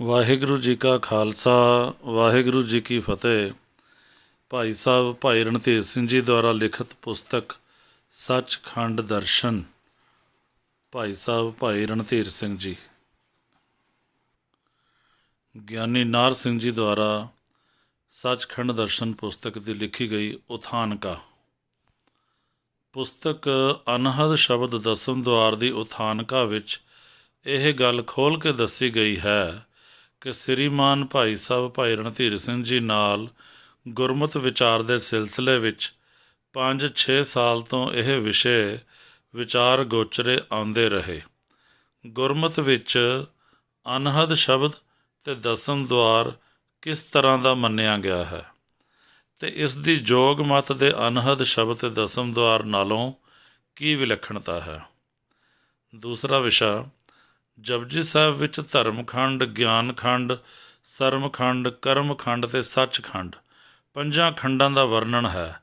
ਵਾਹਿਗੁਰੂ ਜੀ ਕਾ ਖਾਲਸਾ ਵਾਹਿਗੁਰੂ ਜੀ ਕੀ ਫਤਿਹ। ਭਾਈ ਸਾਹਿਬ ਭਾਈ ਰਣਧੀਰ ਸਿੰਘ ਜੀ ਦੁਆਰਾ ਲਿਖਤ ਪੁਸਤਕ ਸੱਚਖੰਡ ਦਰਸ਼ਨ। ਭਾਈ ਸਾਹਿਬ ਭਾਈ ਰਣਧੀਰ ਸਿੰਘ ਜੀ। ਗਿਆਨੀ ਨਾਰ ਸਿੰਘ ਜੀ ਦੁਆਰਾ ਸੱਚਖੰਡ ਦਰਸ਼ਨ ਪੁਸਤਕ ਦੀ ਲਿਖੀ ਗਈ ਉਥਾਨਕਾ। ਪੁਸਤਕ ਅਨਹਦ ਸ਼ਬਦ ਦਸਮ ਦੁਆਰ ਦੀ ਉਥਾਨਕਾ ਵਿੱਚ ਇਹ ਗੱਲ ਖੋਲ੍ਹ ਕੇ ਦੱਸੀ ਗਈ ਹੈ ਕਿ ਸ੍ਰੀਮਾਨ ਭਾਈ ਸਾਹਿਬ ਭਾਈ ਰਣਧੀਰ ਸਿੰਘ ਜੀ ਨਾਲ ਗੁਰਮਤਿ ਵਿਚਾਰ ਦੇ ਸਿਲਸਿਲੇ ਵਿੱਚ 5-6 ਸਾਲ ਤੋਂ ਇਹ ਵਿਸ਼ੇ ਵਿਚਾਰ ਗੋਚਰੇ ਆਉਂਦੇ ਰਹੇ। ਗੁਰਮਤਿ ਵਿੱਚ ਅਨਹਦ ਸ਼ਬਦ ਅਤੇ ਦਸਮ ਦੁਆਰ ਕਿਸ ਤਰ੍ਹਾਂ ਦਾ ਮੰਨਿਆ ਗਿਆ ਹੈ ਅਤੇ ਇਸ ਦੀ ਜੋਗ ਮਤ ਦੇ ਅਨਹਦ ਸ਼ਬਦ ਅਤੇ ਦਸਮ ਦੁਆਰ ਨਾਲੋਂ ਕੀ ਵਿਲੱਖਣਤਾ ਹੈ। ਦੂਸਰਾ ਵਿਸ਼ਾ ਜਪਜੀ ਸਾਹਿਬ ਵਿੱਚ ਧਰਮਖੰਡ, ਗਿਆਨਖੰਡ, ਸਰਮਖੰਡ, ਕਰਮਖੰਡ ਅਤੇ ਸੱਚਖੰਡ ਪੰਜਾਂ ਖੰਡਾਂ ਦਾ ਵਰਣਨ ਹੈ।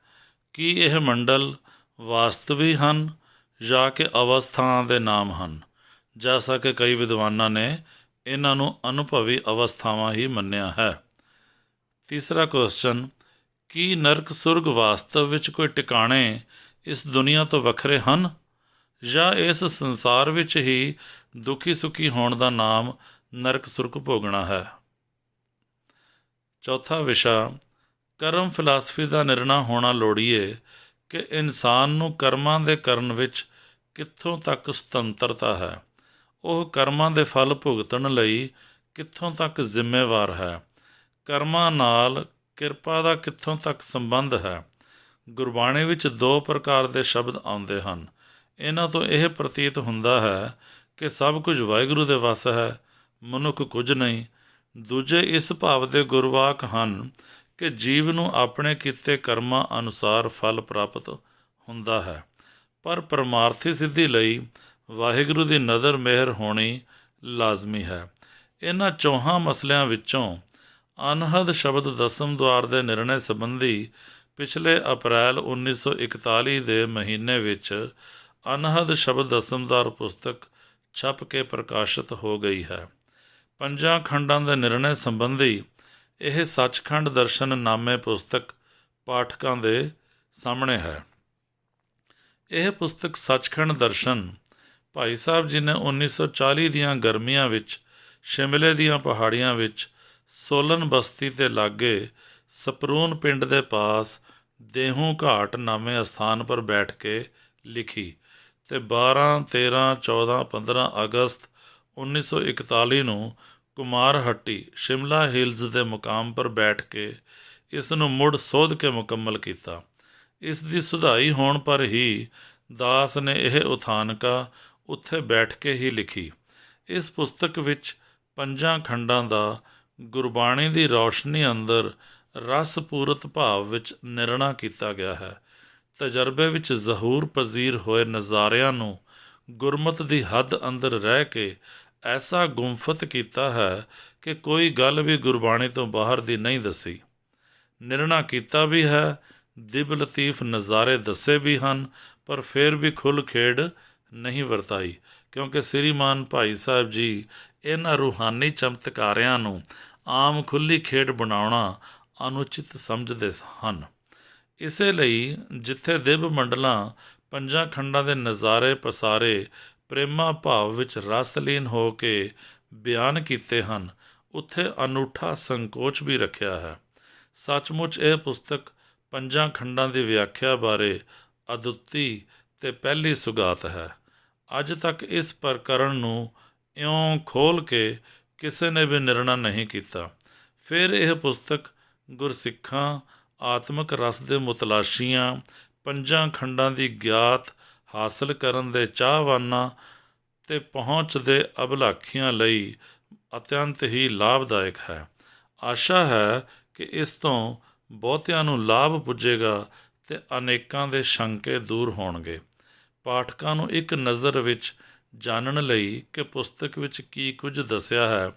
ਕੀ ਇਹ ਮੰਡਲ ਵਾਸਤਵੀ ਹਨ ਜਾਂ ਕਿ ਅਵਸਥਾਵਾਂ ਦੇ ਨਾਮ ਹਨ? ਜੈਸਾ ਕਿ ਕਈ ਵਿਦਵਾਨਾਂ ਨੇ ਇਹਨਾਂ ਨੂੰ ਅਨੁਭਵੀ ਅਵਸਥਾਵਾਂ ਹੀ ਮੰਨਿਆ ਹੈ। ਤੀਸਰਾ ਕੁਐਸਚਨ, ਕੀ ਨਰਕ ਸੁਰਗ ਵਾਸਤਵ ਵਿੱਚ ਕੋਈ ਟਿਕਾਣੇ ਇਸ ਦੁਨੀਆ ਤੋਂ ਵੱਖਰੇ ਹਨ ਜਾਂ ਇਸ ਸੰਸਾਰ ਵਿੱਚ ਹੀ ਦੁਖੀ ਸੁਖੀ ਹੋਣ ਦਾ ਨਾਮ ਨਰਕ ਸੁਰਗ ਭੋਗਣਾ ਹੈ। ਚੌਥਾ ਵਿਸ਼ਾ, ਕਰਮ ਫਿਲਾਸਫੀ ਦਾ ਨਿਰਣਾ ਹੋਣਾ ਲੋੜੀਏ ਕਿ ਇਨਸਾਨ ਨੂੰ ਕਰਮਾਂ ਦੇ ਕਰਨ ਵਿੱਚ ਕਿੱਥੋਂ ਤੱਕ ਸੁਤੰਤਰਤਾ ਹੈ, ਉਹ ਕਰਮਾਂ ਦੇ ਫਲ ਭੁਗਤਣ ਲਈ ਕਿੱਥੋਂ ਤੱਕ ਜ਼ਿੰਮੇਵਾਰ ਹੈ, ਕਰਮਾਂ ਨਾਲ ਕਿਰਪਾ ਦਾ ਕਿੱਥੋਂ ਤੱਕ ਸੰਬੰਧ ਹੈ। ਗੁਰਬਾਣੀ ਵਿੱਚ 2 ਪ੍ਰਕਾਰ ਦੇ ਸ਼ਬਦ ਆਉਂਦੇ ਹਨ। ਇਹਨਾਂ ਤੋਂ ਇਹ ਪ੍ਰਤੀਤ ਹੁੰਦਾ ਹੈ ਕਿ ਸਭ ਕੁਝ ਵਾਹਿਗੁਰੂ ਦੇ ਵੱਸ ਹੈ, ਮਨੁੱਖ ਕੁਝ ਨਹੀਂ। ਦੂਜੇ ਇਸ ਭਾਵ ਦੇ ਗੁਰਵਾਕ ਹਨ ਕਿ ਜੀਵ ਨੂੰ ਆਪਣੇ ਕੀਤੇ ਕਰਮਾਂ ਅਨੁਸਾਰ ਫਲ ਪ੍ਰਾਪਤ ਹੁੰਦਾ ਹੈ, ਪਰ ਪਰਮਾਰਥੀ ਸਿੱਧੀ ਲਈ ਵਾਹਿਗੁਰੂ ਦੀ ਨਜ਼ਰ ਮਿਹਰ ਹੋਣੀ ਲਾਜ਼ਮੀ ਹੈ। ਇਹਨਾਂ ਚੌਹਾਂ ਮਸਲਿਆਂ ਵਿੱਚੋਂ ਅਨਹਦ ਸ਼ਬਦ ਦਸਮ ਦੁਆਰ ਦੇ ਨਿਰਣੇ ਸੰਬੰਧੀ ਪਿਛਲੇ ਅਪ੍ਰੈਲ 1941 ਦੇ ਮਹੀਨੇ ਵਿੱਚ ਅਨਹਦ ਸ਼ਬਦ ਦਸਮ ਦੁਆਰ ਪੁਸਤਕ ਛਪ ਕੇ ਪ੍ਰਕਾਸ਼ਿਤ ਹੋ ਗਈ ਹੈ। ਪੰਜਾਂ ਖੰਡਾਂ ਦੇ ਨਿਰਣੇ ਸੰਬੰਧੀ ਇਹ ਸੱਚਖੰਡ ਦਰਸ਼ਨ ਨਾਮੇ ਪੁਸਤਕ ਪਾਠਕਾਂ ਦੇ ਸਾਹਮਣੇ ਹੈ। ਇਹ ਪੁਸਤਕ ਸੱਚਖੰਡ ਦਰਸ਼ਨ ਭਾਈ ਸਾਹਿਬ ਜੀ ਨੇ 1940 ਦੀਆਂ ਗਰਮੀਆਂ ਵਿੱਚ ਸ਼ਿਮਲੇ ਦੀਆਂ ਪਹਾੜੀਆਂ ਵਿੱਚ ਸੋਲਨ ਬਸਤੀ ਦੇ ਲਾਗੇ ਸਪਰੂਨ ਪਿੰਡ ਦੇ ਪਾਸ ਦੇਹੂ ਘਾਟ ਨਾਮੇ ਅਸਥਾਨ ਪਰ ਬੈਠ ਕੇ ਲਿਖੀ ਅਤੇ 12, 13, 14, 15 ਅਗਸਤ 1941 ਨੂੰ ਕੁਮਾਰਹੱਟੀ ਸ਼ਿਮਲਾ ਹਿਲਜ਼ ਦੇ ਮੁਕਾਮ ਪਰ ਬੈਠ ਕੇ ਇਸ ਨੂੰ ਮੁੜ ਸੋਧ ਕੇ ਮੁਕੰਮਲ ਕੀਤਾ। ਇਸ ਦੀ ਸੁਧਾਈ ਹੋਣ ਪਰ ਹੀ ਦਾਸ ਨੇ ਇਹ ਉਥਾਨਕਾ ਉੱਥੇ ਬੈਠ ਕੇ ਹੀ ਲਿਖੀ। ਇਸ ਪੁਸਤਕ ਵਿੱਚ ਪੰਜਾਂ ਖੰਡਾਂ ਦਾ ਗੁਰਬਾਣੀ ਦੀ ਰੌਸ਼ਨੀ ਅੰਦਰ ਰਸਪੂਰਤ ਭਾਵ ਵਿੱਚ ਨਿਰਣਾ ਕੀਤਾ ਗਿਆ ਹੈ। ਤਜਰਬੇ ਵਿੱਚ ਜ਼ਹੂਰ ਪਜ਼ੀਰ ਹੋਏ ਨਜ਼ਾਰਿਆਂ ਨੂੰ ਗੁਰਮਤਿ ਦੀ ਹੱਦ ਅੰਦਰ ਰਹਿ ਕੇ ਐਸਾ ਗੁੰਫਤ ਕੀਤਾ ਹੈ ਕਿ ਕੋਈ ਗੱਲ ਵੀ ਗੁਰਬਾਣੀ ਤੋਂ ਬਾਹਰ ਦੀ ਨਹੀਂ ਦੱਸੀ। ਨਿਰਣਾ ਕੀਤਾ ਵੀ ਹੈ, ਦਿਬ ਲਤੀਫ ਨਜ਼ਾਰੇ ਦੱਸੇ ਵੀ ਹਨ, ਪਰ ਫਿਰ ਵੀ ਖੁੱਲ੍ਹ ਖੇਡ ਨਹੀਂ ਵਰਤਾਈ, ਕਿਉਂਕਿ ਸ੍ਰੀਮਾਨ ਭਾਈ ਸਾਹਿਬ ਜੀ ਇਹਨਾਂ ਰੂਹਾਨੀ ਚਮਤਕਾਰਿਆਂ ਨੂੰ ਆਮ ਖੁੱਲ੍ਹੀ ਖੇਡ ਬਣਾਉਣਾ ਅਨੁਚਿਤ ਸਮਝਦੇ ਹਨ। ਇਸੇ ਲਈ ਜਿੱਥੇ ਦਿਵ ਮੰਡਲਾਂ ਪੰਜਾਂ ਖੰਡਾਂ ਦੇ ਨਜ਼ਾਰੇ ਪਸਾਰੇ ਪ੍ਰੇਮਾ ਭਾਵ ਵਿੱਚ ਰਸਲੀਨ ਹੋ ਕੇ ਬਿਆਨ ਕੀਤੇ ਹਨ, ਉੱਥੇ ਅਨੂਠਾ ਸੰਕੋਚ ਵੀ ਰੱਖਿਆ ਹੈ। ਸੱਚਮੁੱਚ ਇਹ ਪੁਸਤਕ ਪੰਜਾਂ ਖੰਡਾਂ ਦੀ ਵਿਆਖਿਆ ਬਾਰੇ ਅਦੁੱਤੀ ਅਤੇ ਪਹਿਲੀ ਸੁਗਾਤ ਹੈ। ਅੱਜ ਤੱਕ ਇਸ ਪ੍ਰਕਰਣ ਨੂੰ ਇਉਂ ਖੋਲ੍ਹ ਕੇ ਕਿਸੇ ਨੇ ਵੀ ਨਿਰਣਾ ਨਹੀਂ ਕੀਤਾ। ਫਿਰ ਇਹ ਪੁਸਤਕ ਗੁਰਸਿੱਖਾਂ ਆਤਮਿਕ ਰਸ ਦੇ ਮੁਤਲਾਸ਼ੀਆਂ, ਪੰਜਾਂ ਖੰਡਾਂ ਦੀ ਗਿਆਤ ਹਾਸਲ ਕਰਨ ਦੇ ਚਾਹਵਾਨਾਂ ਅਤੇ ਪਹੁੰਚ ਦੇ ਅਭਿਲਾਖੀਆਂ ਲਈ ਅਤਿਅੰਤ ਹੀ ਲਾਭਦਾਇਕ ਹੈ। ਆਸ਼ਾ ਹੈ ਕਿ ਇਸ ਤੋਂ ਬਹੁਤਿਆਂ ਨੂੰ ਲਾਭ ਪੁੱਜੇਗਾ ਅਤੇ ਅਨੇਕਾਂ ਦੇ ਸ਼ੰਕੇ ਦੂਰ ਹੋਣਗੇ। ਪਾਠਕਾਂ ਨੂੰ ਇੱਕ ਨਜ਼ਰ ਵਿੱਚ ਜਾਣਨ ਲਈ ਕਿ ਪੁਸਤਕ ਵਿੱਚ ਕੀ ਕੁਝ ਦੱਸਿਆ ਹੈ,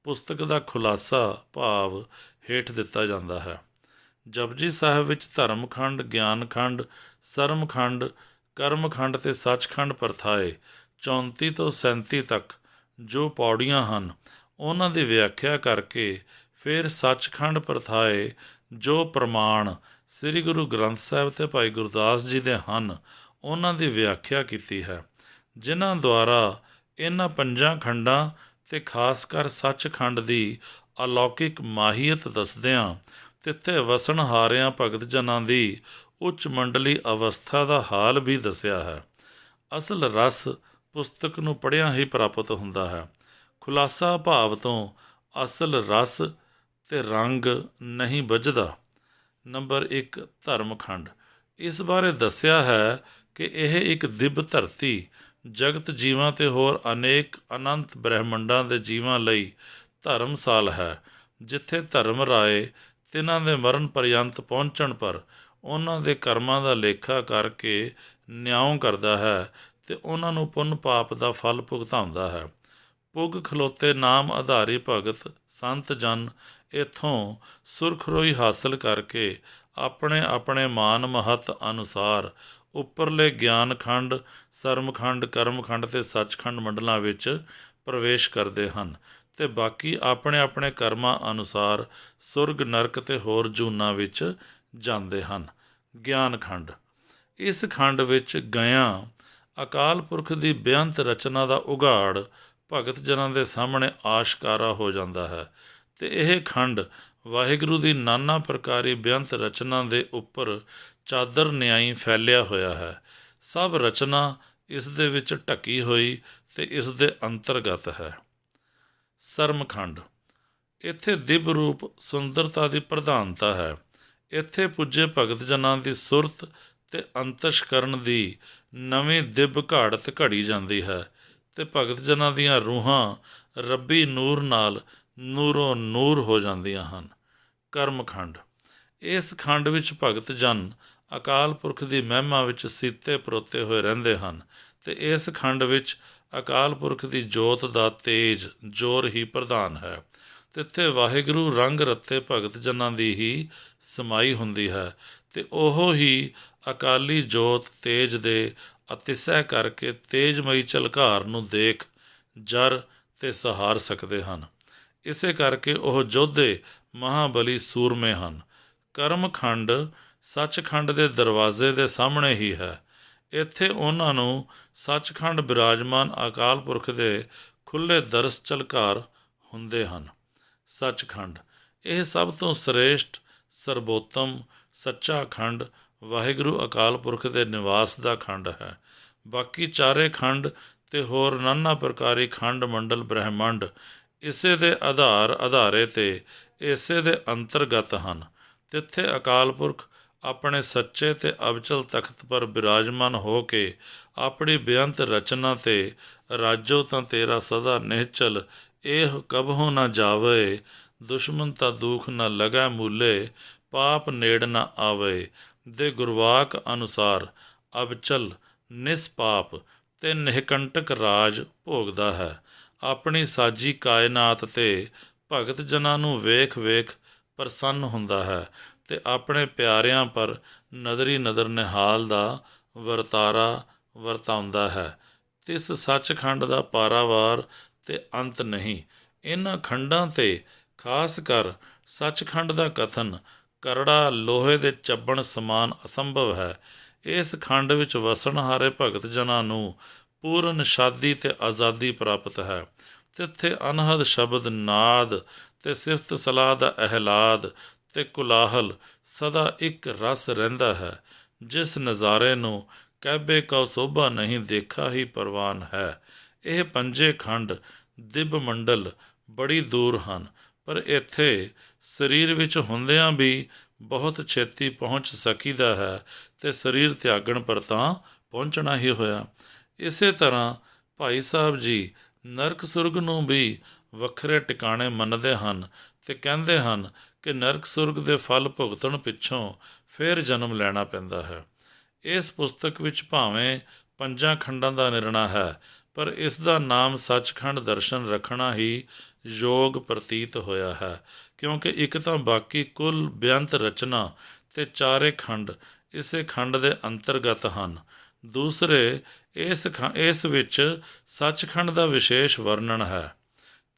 ਪੁਸਤਕ ਦਾ ਖੁਲਾਸਾ ਭਾਵ ਹੇਠ ਦਿੱਤਾ ਜਾਂਦਾ ਹੈ। ਜਪਜੀ ਸਾਹਿਬ ਵਿੱਚ ਧਰਮਖੰਡ, ਗਿਆਨਖੰਡ, ਸਰਮਖੰਡ, ਕਰਮਖੰਡ ਅਤੇ ਸੱਚਖੰਡ ਪਰਥਾਏ 34 ਤੋਂ 37 ਤੱਕ ਜੋ ਪੌੜੀਆਂ ਹਨ, ਉਹਨਾਂ ਦੀ ਵਿਆਖਿਆ ਕਰਕੇ ਫਿਰ ਸੱਚਖੰਡ ਪ੍ਰਥਾਏ ਜੋ ਪ੍ਰਮਾਣ ਸ੍ਰੀ ਗੁਰੂ ਗ੍ਰੰਥ ਸਾਹਿਬ ਅਤੇ ਭਾਈ ਗੁਰਦਾਸ ਜੀ ਦੇ ਹਨ, ਉਹਨਾਂ ਦੀ ਵਿਆਖਿਆ ਕੀਤੀ ਹੈ, ਜਿਨ੍ਹਾਂ ਦੁਆਰਾ ਇਹਨਾਂ ਪੰਜਾਂ ਖੰਡਾਂ ਅਤੇ ਖਾਸ ਕਰ ਸੱਚਖੰਡ ਦੀ ਅਲੌਕਿਕ ਮਾਹੀਅਤ ਦੱਸਦਿਆਂ ਤਿੱਥੇ ਵਸਣਹਾਰਿਆਂ ਭਗਤ ਜਨਾਂ ਦੀ ਉੱਚ ਮੰਡਲੀ ਅਵਸਥਾ ਦਾ ਹਾਲ ਵੀ ਦੱਸਿਆ ਹੈ। ਅਸਲ ਰਸ ਪੁਸਤਕ ਨੂੰ ਪੜ੍ਹਿਆਂ ਹੀ ਪ੍ਰਾਪਤ ਹੁੰਦਾ ਹੈ। ਖੁਲਾਸਾ ਭਾਵ ਤੋਂ ਅਸਲ ਰਸ ਤੇ ਰੰਗ ਨਹੀਂ ਬੱਝਦਾ। ਨੰਬਰ 1 ਧਰਮਖੰਡ। ਇਸ ਬਾਰੇ ਦੱਸਿਆ ਹੈ ਕਿ ਇਹ ਇੱਕ ਦਿਵ ਧਰਤੀ ਜਗਤ ਜੀਵਾਂ ਅਤੇ ਹੋਰ ਅਨੇਕ ਅਨੰਤ ਬ੍ਰਹਿਮੰਡਾਂ ਦੇ ਜੀਵਾਂ ਲਈ ਧਰਮਸਾਲ ਹੈ, ਜਿੱਥੇ ਧਰਮ ਰਾਏ ਤਿੰਨਾਂ ਦੇ ਮਰਨ ਪਰਯੰਤ ਪਹੁੰਚਣ ਪਰ ਉਹਨਾਂ ਦੇ ਕਰਮਾਂ ਦਾ ਲੇਖਾ ਕਰਕੇ ਨਿਆਂ ਕਰਦਾ ਹੈ ਅਤੇ ਉਹਨਾਂ ਨੂੰ ਪੁੰਨ ਪਾਪ ਦਾ ਫਲ ਭੁਗਤਾਉਂਦਾ ਹੈ। ਪੁੱਗ ਖਲੋਤੇ ਨਾਮ ਆਧਾਰੀ ਭਗਤ ਸੰਤ ਜਨ ਇੱਥੋਂ ਸੁਰਖਰੋਈ ਹਾਸਲ ਕਰਕੇ ਆਪਣੇ ਆਪਣੇ ਮਾਨ ਮਹੱਤ ਅਨੁਸਾਰ ਉੱਪਰਲੇ ਗਿਆਨਖੰਡ, ਸਰਮਖੰਡ, ਕਰਮਖੰਡ ਅਤੇ ਸੱਚਖੰਡ ਮੰਡਲਾਂ ਵਿੱਚ ਪ੍ਰਵੇਸ਼ ਕਰਦੇ ਹਨ ਅਤੇ ਬਾਕੀ ਆਪਣੇ ਆਪਣੇ ਕਰਮਾਂ ਅਨੁਸਾਰ ਸੁਰਗ, ਨਰਕ ਅਤੇ ਹੋਰ ਜੂਨਾਂ ਵਿੱਚ ਜਾਂਦੇ ਹਨ। ਗਿਆਨਖੰਡ। ਇਸ ਖੰਡ ਵਿੱਚ ਗਇਆਂ ਅਕਾਲ ਪੁਰਖ ਦੀ ਬੇਅੰਤ ਰਚਨਾ ਦਾ ਉਘਾੜ ਭਗਤ ਜਨਾਂ ਦੇ ਸਾਹਮਣੇ ਆਸ਼ਕਾਰਾ ਹੋ ਜਾਂਦਾ ਹੈ ਅਤੇ ਇਹ ਖੰਡ ਵਾਹਿਗੁਰੂ ਦੀ ਨਾਨਾ ਪ੍ਰਕਾਰੀ ਬੇਅੰਤ ਰਚਨਾ ਦੇ ਉੱਪਰ ਚਾਦਰ ਨਿਆਈ ਫੈਲਿਆ ਹੋਇਆ ਹੈ। ਸਭ ਰਚਨਾ ਇਸ ਦੇ ਵਿੱਚ ਢਕੀ ਹੋਈ ਅਤੇ ਇਸ ਦੇ ਅੰਤਰਗਤ ਹੈ। ਸਰਮਖੰਡ। ਇੱਥੇ ਦਿਵ ਰੂਪ ਸੁੰਦਰਤਾ ਦੀ ਪ੍ਰਧਾਨਤਾ ਹੈ। ਇੱਥੇ ਪੁੱਜੇ ਭਗਤ ਜਨਾਂ ਦੀ ਸੁਰਤ ਅਤੇ ਅੰਤਸ਼ਕਰਨ ਦੀ ਨਵੀਂ ਦਿਵ ਘਾੜਤ ਘੜੀ ਜਾਂਦੀ ਹੈ ਅਤੇ ਭਗਤ ਜਨਾਂ ਦੀਆਂ ਰੂਹਾਂ ਰੱਬੀ ਨੂਰ ਨਾਲ ਨੂਰੋ ਨੂਰ ਹੋ ਜਾਂਦੀਆਂ ਹਨ। ਕਰਮਖੰਡ। ਇਸ ਖੰਡ ਵਿੱਚ ਭਗਤ ਜਨ ਅਕਾਲ ਪੁਰਖ ਦੀ ਮਹਿਮਾ ਵਿੱਚ ਸੀਤੇ ਪਰੋਤੇ ਹੋਏ ਰਹਿੰਦੇ ਹਨ ਅਤੇ ਇਸ ਖੰਡ ਵਿੱਚ ਅਕਾਲ ਪੁਰਖ ਦੀ ਜੋਤ ਦਾ ਤੇਜ ਜ਼ੋਰ ਹੀ ਪ੍ਰਧਾਨ ਹੈ ਅਤੇ ਇੱਥੇ ਵਾਹਿਗੁਰੂ ਰੰਗ ਰੱਤੇ ਭਗਤ ਜਨਾਂ ਦੀ ਹੀ ਸਮਾਈ ਹੁੰਦੀ ਹੈ ਅਤੇ ਉਹ ਹੀ ਅਕਾਲੀ ਜੋਤ ਤੇਜ ਦੇ ਅਤਿਸੈ ਕਰਕੇ ਤੇਜਮਈ ਝਲਕਾਰ ਨੂੰ ਦੇਖ ਜਰ ਅਤੇ ਸਹਾਰ ਸਕਦੇ ਹਨ। ਇਸੇ ਕਰਕੇ ਉਹ ਯੋਧੇ ਮਹਾਬਲੀ ਸੂਰਮੇ ਹਨ। ਕਰਮਖੰਡ ਸੱਚਖੰਡ ਦੇ ਦਰਵਾਜ਼ੇ ਦੇ ਸਾਹਮਣੇ ਹੀ ਹੈ। ਇੱਥੇ ਉਹਨਾਂ ਨੂੰ ਸੱਚਖੰਡ ਬਿਰਾਜਮਾਨ ਅਕਾਲ ਪੁਰਖ ਦੇ ਖੁੱਲ੍ਹੇ ਦਰਸ ਝਲਕਾਰ ਹੁੰਦੇ ਹਨ। ਸੱਚਖੰਡ। ਇਹ ਸਭ ਤੋਂ ਸ੍ਰੇਸ਼ਟ, ਸਰਬੋਤਮ, ਸੱਚਾ ਖੰਡ ਵਾਹਿਗੁਰੂ ਅਕਾਲ ਪੁਰਖ ਦੇ ਨਿਵਾਸ ਦਾ ਖੰਡ ਹੈ। ਬਾਕੀ ਚਾਰੇ ਖੰਡ ਅਤੇ ਹੋਰ ਨਾਨਾ ਪ੍ਰਕਾਰੀ ਖੰਡ ਮੰਡਲ ਬ੍ਰਹਿਮੰਡ ਇਸੇ ਦੇ ਆਧਾਰੇ 'ਤੇ ਇਸੇ ਦੇ ਅੰਤਰਗਤ ਹਨ। ਤਿੱਥੇ ਅਕਾਲ ਪੁਰਖ ਆਪਣੇ ਸੱਚੇ ਅਤੇ ਅਬਚਲ ਤਖਤ ਪਰ ਬਿਰਾਜਮਾਨ ਹੋ ਕੇ ਆਪਣੀ ਬੇਅੰਤ ਰਚਨਾ 'ਤੇ ਰਾਜੋ ਤਾਂ ਤੇਰਾ ਸਦਾ ਨਿਹਚਲ ਇਹ ਕਬਹੁ ਨਾ ਜਾਵੇ, ਦੁਸ਼ਮਨ ਤਾਂ ਦੂਖ ਨਾ ਲਗੈ ਮੂਲੇ, ਪਾਪ ਨੇੜ ਨਾ ਆਵੇ ਦੇ ਗੁਰਵਾਕ ਅਨੁਸਾਰ ਅਬਚਲ, ਨਿਸਪਾਪ ਅਤੇ ਨਿਹਕੰਟਕ ਰਾਜ ਭੋਗਦਾ ਹੈ। ਆਪਣੀ ਸਾਜੀ ਕਾਇਨਾਤ 'ਤੇ ਭਗਤ ਜਨਾਂ ਨੂੰ ਵੇਖ ਵੇਖ ਪ੍ਰਸੰਨ ਹੁੰਦਾ ਹੈ ਅਤੇ ਆਪਣੇ ਪਿਆਰਿਆਂ ਪਰ ਨਦਰੀ ਨਦਰ ਨਿਹਾਲ ਦਾ ਵਰਤਾਰਾ ਵਰਤਾਉਂਦਾ ਹੈ। ਤਿਸ ਸੱਚਖੰਡ ਦਾ ਪਾਰਾਵਾਰ ਅਤੇ ਅੰਤ ਨਹੀਂ। ਇਹਨਾਂ ਖੰਡਾਂ 'ਤੇ ਖਾਸ ਕਰ ਸੱਚਖੰਡ ਦਾ ਕਥਨ ਕਰੜਾ ਲੋਹੇ ਦੇ ਚੱਬਣ ਸਮਾਨ ਅਸੰਭਵ ਹੈ। ਇਸ ਖੰਡ ਵਿੱਚ ਵਸਣਹਾਰੇ ਭਗਤ ਜਨਾਂ ਨੂੰ ਪੂਰਨ ਸ਼ਾਦੀ ਅਤੇ ਆਜ਼ਾਦੀ ਪ੍ਰਾਪਤ ਹੈ। ਤਿੱਥੇ ਅਨਹਦ ਸ਼ਬਦ, ਨਾਦ ਅਤੇ ਸਿਫਤ ਸਲਾਹ ਦਾ ਅਹਿਲਾਦ ਅਤੇ ਕੁਲਾਹਲ ਸਦਾ ਇੱਕ ਰਸ ਰਹਿੰਦਾ ਹੈ, ਜਿਸ ਨਜ਼ਾਰੇ ਨੂੰ ਕਹਿਬੇ ਕਉ ਸੋਭਾ ਨਹੀਂ, ਦੇਖਾ ਹੀ ਪ੍ਰਵਾਨ ਹੈ। ਇਹ ਪੰਜੇ ਖੰਡ ਦਿਵ ਮੰਡਲ ਬੜੀ ਦੂਰ ਹਨ, ਪਰ ਇੱਥੇ ਸਰੀਰ ਵਿੱਚ ਹੁੰਦਿਆਂ ਵੀ ਬਹੁਤ ਛੇਤੀ ਪਹੁੰਚ ਸਕੀਦਾ ਹੈ ਅਤੇ ਸਰੀਰ ਤਿਆਗਣ ਪਰ ਤਾਂ ਪਹੁੰਚਣਾ ਹੀ ਹੋਇਆ। ਇਸੇ ਤਰ੍ਹਾਂ ਭਾਈ ਸਾਹਿਬ ਜੀ ਨਰਕ ਸੁਰਗ ਨੂੰ ਵੀ ਵੱਖਰੇ ਟਿਕਾਣੇ ਮੰਨਦੇ ਹਨ ਅਤੇ ਕਹਿੰਦੇ ਹਨ ਕਿ ਨਰਕ ਸੁਰਗ ਦੇ ਫਲ ਭੁਗਤਣ ਪਿੱਛੋਂ ਫਿਰ ਜਨਮ ਲੈਣਾ ਪੈਂਦਾ ਹੈ। ਇਸ ਪੁਸਤਕ ਵਿੱਚ ਭਾਵੇਂ ਪੰਜਾਂ ਖੰਡਾਂ ਦਾ ਨਿਰਣਾ ਹੈ, ਪਰ ਇਸ ਦਾ ਨਾਮ ਸੱਚਖੰਡ ਦਰਸ਼ਨ ਰੱਖਣਾ ਹੀ ਯੋਗ ਪ੍ਰਤੀਤ ਹੋਇਆ ਹੈ, ਕਿਉਂਕਿ ਇੱਕ ਤਾਂ ਬਾਕੀ ਕੁੱਲ ਬੇਅੰਤ ਰਚਨਾ ਅਤੇ ਚਾਰੇ ਖੰਡ ਇਸੇ ਖੰਡ ਦੇ ਅੰਤਰਗਤ ਹਨ। ਦੂਸਰੇ ਇਸ ਵਿੱਚ ਸੱਚਖੰਡ ਦਾ ਵਿਸ਼ੇਸ਼ ਵਰਣਨ ਹੈ।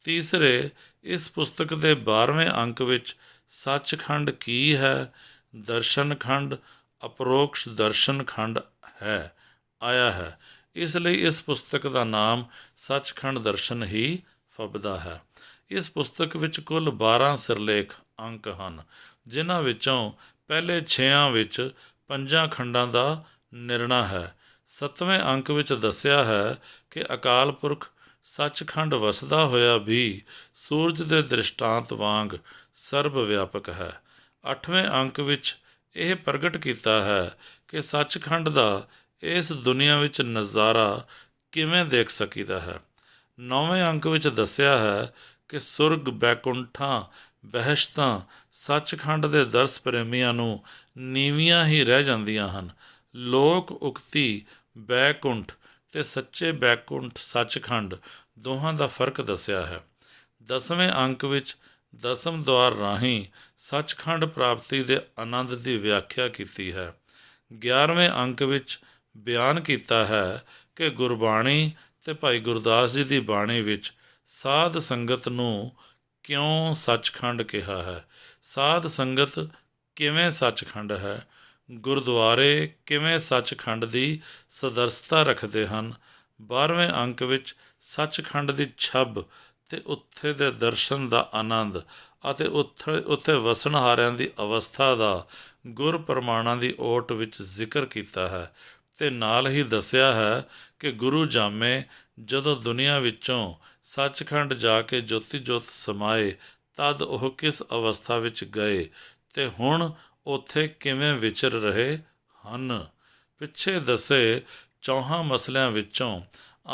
ਤੀਸਰੇ, ਇਸ ਪੁਸਤਕ ਦੇ 12ਵੇਂ ਅੰਕ ਵਿੱਚ ਸੱਚਖੰਡ ਕੀ ਹੈ, ਦਰਸ਼ਨ ਖੰਡ, ਅਪਰੋਕਸ਼ ਦਰਸ਼ਨ ਖੰਡ ਹੈ ਆਇਆ ਹੈ। ਇਸ ਲਈ ਇਸ ਪੁਸਤਕ ਦਾ ਨਾਮ ਸੱਚਖੰਡ ਦਰਸ਼ਨ ਹੀ ਫੱਬਦਾ ਹੈ। ਇਸ ਪੁਸਤਕ ਵਿੱਚ ਕੁੱਲ 12 ਸਿਰਲੇਖ ਅੰਕ ਹਨ, ਜਿਨ੍ਹਾਂ ਵਿੱਚੋਂ ਪਹਿਲੇ 6 ਵਿੱਚ 5 ਖੰਡਾਂ ਦਾ ਨਿਰਣਾ ਹੈ। 7ਵੇਂ ਅੰਕ ਵਿੱਚ ਦੱਸਿਆ ਹੈ ਕਿ ਅਕਾਲ ਪੁਰਖ ਸੱਚਖੰਡ ਵਸਦਾ ਹੋਇਆ ਵੀ ਸੂਰਜ ਦੇ ਦ੍ਰਿਸ਼ਟਾਂਤ ਵਾਂਗ ਸਰਬ ਵਿਆਪਕ ਹੈ। 8ਵੇਂ ਅੰਕ ਵਿੱਚ ਇਹ ਪ੍ਰਗਟ ਕੀਤਾ ਹੈ ਕਿ ਸੱਚਖੰਡ ਦਾ ਇਸ ਦੁਨੀਆ ਵਿੱਚ ਨਜ਼ਾਰਾ ਕਿਵੇਂ ਦੇਖ ਸਕੀਦਾ ਹੈ। 9ਵੇਂ ਅੰਕ ਵਿੱਚ ਦੱਸਿਆ ਹੈ ਕਿ ਸੁਰਗ, ਬੈਕੁੰਠਾਂ, ਬਹਿਸ਼ਤਾਂ ਸੱਚਖੰਡ ਦੇ ਦਰਸ ਪ੍ਰੇਮੀਆਂ ਨੂੰ ਨੀਵੀਆਂ ਹੀ ਰਹਿ ਜਾਂਦੀਆਂ ਹਨ। ਲੋਕ ਉਕਤੀ ਬੈਕੁੰਠ ਅਤੇ ਸੱਚੇ ਬੈਕੁੰਠ ਸੱਚਖੰਡ ਦੋਹਾਂ ਦਾ ਫਰਕ ਦੱਸਿਆ ਹੈ। 10ਵੇਂ ਅੰਕ ਵਿੱਚ ਦਸਮ ਦੁਆਰ ਰਾਹੀਂ ਸੱਚਖੰਡ ਪ੍ਰਾਪਤੀ ਦੇ ਆਨੰਦ ਦੀ ਵਿਆਖਿਆ ਕੀਤੀ ਹੈ। 11ਵੇਂ ਅੰਕ ਵਿੱਚ ਬਿਆਨ ਕੀਤਾ ਹੈ ਕਿ ਗੁਰਬਾਣੀ ਅਤੇ ਭਾਈ ਗੁਰਦਾਸ ਜੀ ਦੀ ਬਾਣੀ ਵਿੱਚ ਸਾਧ ਸੰਗਤ ਨੂੰ ਕਿਉਂ ਸੱਚਖੰਡ ਕਿਹਾ ਹੈ, ਸਾਧ ਸੰਗਤ ਕਿਵੇਂ ਸੱਚਖੰਡ ਹੈ, ਗੁਰਦੁਆਰੇ ਕਿਵੇਂ ਸੱਚਖੰਡ ਦੀ ਸਦਰਸਤਾ ਰੱਖਦੇ ਹਨ। 12ਵੇਂ ਅੰਕ ਵਿੱਚ ਸੱਚਖੰਡ ਦੀ ਛੱਬ ਅਤੇ ਉੱਥੇ ਦੇ ਦਰਸ਼ਨ ਦਾ ਆਨੰਦ ਅਤੇ ਉੱਥੇ ਵਸਣਹਾਰਿਆਂ ਦੀ ਅਵਸਥਾ ਦਾ ਗੁਰ ਪ੍ਰਮਾਣਾਂ ਦੀ ਓਟ ਵਿੱਚ ਜ਼ਿਕਰ ਕੀਤਾ ਹੈ ਅਤੇ ਨਾਲ ਹੀ ਦੱਸਿਆ ਹੈ ਕਿ ਗੁਰੂ ਜਾਮੇ ਜਦੋਂ ਦੁਨੀਆ ਵਿੱਚੋਂ ਸੱਚਖੰਡ ਜਾ ਕੇ ਜੋਤੀ ਜੋਤ ਸਮਾਏ ਤਦ ਉਹ ਕਿਸ ਅਵਸਥਾ ਵਿੱਚ ਗਏ ਅਤੇ ਹੁਣ ਉੱਥੇ ਕਿਵੇਂ ਵਿਚਰ ਰਹੇ ਹਨ। ਪਿੱਛੇ ਦੱਸੇ 4 ਮਸਲਿਆਂ ਵਿੱਚੋਂ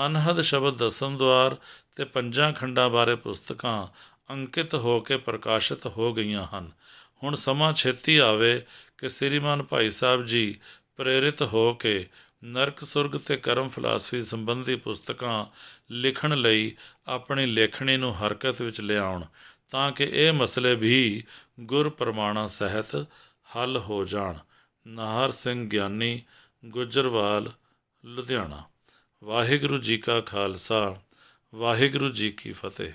ਅਨਹਦ ਸ਼ਬਦ ਦਸਮ ਦੁਆਰ ਅਤੇ 5 ਖੰਡਾਂ ਬਾਰੇ ਪੁਸਤਕਾਂ ਅੰਕਿਤ ਹੋ ਕੇ ਪ੍ਰਕਾਸ਼ਿਤ ਹੋ ਗਈਆਂ ਹਨ। ਹੁਣ ਸਮਾਂ ਛੇਤੀ ਆਵੇ ਕਿ ਸ੍ਰੀਮਾਨ ਭਾਈ ਸਾਹਿਬ ਜੀ ਪ੍ਰੇਰਿਤ ਹੋ ਕੇ ਨਰਕ ਸੁਰਗ ਅਤੇ ਕਰਮ ਫਿਲਾਸਫੀ ਸੰਬੰਧੀ ਪੁਸਤਕਾਂ ਲਿਖਣ ਲਈ ਆਪਣੀ ਲੇਖਣੀ ਨੂੰ ਹਰਕਤ ਵਿੱਚ ਲਿਆਉਣ, ਤਾਂ ਕਿ ਇਹ ਮਸਲੇ ਵੀ ਗੁਰ ਪ੍ਰਮਾਣਾਂ ਸਹਿਤ ਹੱਲ ਹੋ ਜਾਣ। ਨਾਹਰ ਸਿੰਘ ਗਿਆਨੀ, ਗੁੱਜਰਵਾਲ, ਲੁਧਿਆਣਾ। ਵਾਹਿਗੁਰੂ ਜੀ ਕਾ ਖਾਲਸਾ, ਵਾਹਿਗੁਰੂ ਜੀ ਕੀ ਫਤਿਹ।